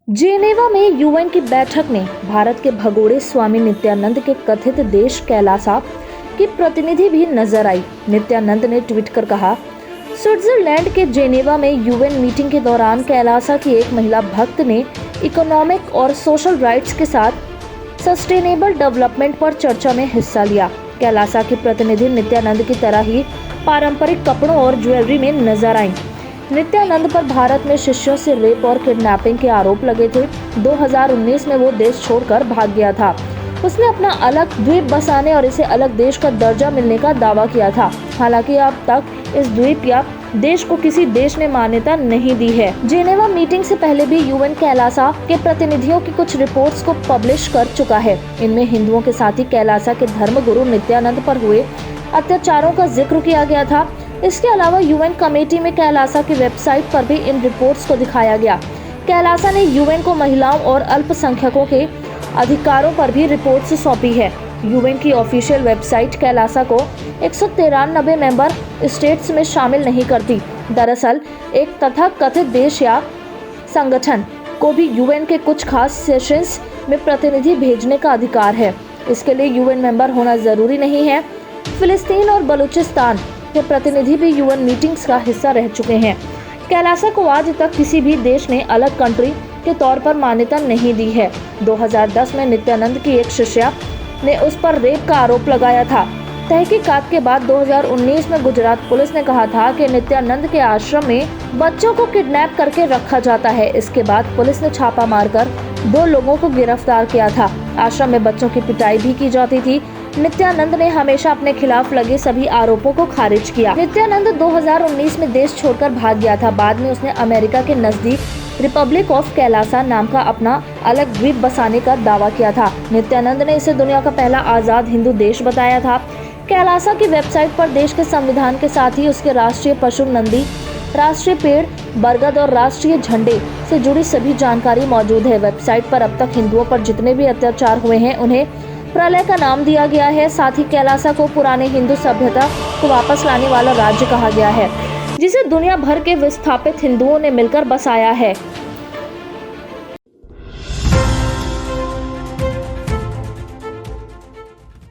Geneva में UN की बैठक में भारत के भगोड़े स्वामी नित्यानंद के कथित देश कैलासा की प्रतिनिधि भी नजर आई। नित्यानंद ने ट्वीट कर कहा, स्विट्जरलैंड के जेनेवा में यूएन मीटिंग के दौरान कैलासा की एक महिला भक्त ने इकोनॉमिक और सोशल राइट्स के साथ सस्टेनेबल डेवलपमेंट पर चर्चा में हिस्सा लिया। कैलासा की प्रतिनिधि नित्यानंद की तरह ही पारंपरिक कपड़ों और ज्वेलरी में नजर आई। नित्यानंद पर भारत में शिष्यों से रेप और किडनैपिंग के आरोप लगे थे। 2019 में वो देश छोड़कर भाग गया था। उसने अपना अलग द्वीप बसाने और इसे अलग देश का दर्जा मिलने का दावा किया था। हालांकि अब तक इस द्वीप या देश को किसी देश ने मान्यता नहीं दी है। जेनेवा मीटिंग से पहले भी यूएन कैलासा के प्रतिनिधियों की कुछ रिपोर्ट्स को पब्लिश कर चुका है। इनमें हिंदुओं के साथ ही कैलासा के धर्मगुरु नित्यानंद पर हुए अत्याचारों का जिक्र किया गया था। इसके अलावा यूएन कमेटी में कैलासा की वेबसाइट पर भी इन रिपोर्ट्स को दिखाया गया। कैलासा ने यूएन को महिलाओं और अल्पसंख्यकों के अधिकारों पर भी रिपोर्ट्स सौंपी है। यूएन की ऑफिशियल वेबसाइट कैलासा को 193 मेंबर स्टेट्स में शामिल नहीं करती। दरअसल एक तथाकथित देश या संगठन को भी यूएन के कुछ खास सेशंस में प्रतिनिधि भेजने का अधिकार है। इसके लिए यूएन मेंबर होना जरूरी नहीं है। फिलिस्तीन और बलूचिस्तान के प्रतिनिधि भी यूएन मीटिंग्स का हिस्सा रह चुके हैं। कैलासा को आज तक किसी भी देश ने अलग कंट्री के तौर पर मान्यता नहीं दी है। 2010 में नित्यानंद की एक शिष्या ने उस पर रेप का आरोप लगाया था। तहकीकात के बाद 2019 में गुजरात पुलिस ने कहा था कि नित्यानंद के आश्रम में बच्चों को किडनैप करके रखा जाता है। इसके बाद पुलिस ने छापा मारकर 2 लोगों को गिरफ्तार किया था। आश्रम में बच्चों की पिटाई भी की जाती थी। नित्यानंद ने हमेशा अपने खिलाफ लगे सभी आरोपों को खारिज किया। नित्यानंद 2019 में देश छोड़कर भाग गया था। बाद में उसने अमेरिका के नजदीक रिपब्लिक ऑफ कैलासा नाम का अपना अलग द्वीप बसाने का दावा किया था। नित्यानंद ने इसे दुनिया का पहला आजाद हिंदू देश बताया था। कैलासा की वेबसाइट पर देश के संविधान के साथ ही उसके राष्ट्रीय पशु नंदी, राष्ट्रीय पेड़ बरगद और राष्ट्रीय झंडे से जुड़ी सभी जानकारी मौजूद है। वेबसाइट पर अब तक हिंदुओं पर जितने भी अत्याचार हुए हैं उन्हें प्रलय का नाम दिया गया है। साथ ही कैलासा को पुराने हिंदू सभ्यता को वापस लाने वाला राज्य कहा गया है, जिसे दुनिया भर के विस्थापित हिंदुओं ने मिलकर बसाया है।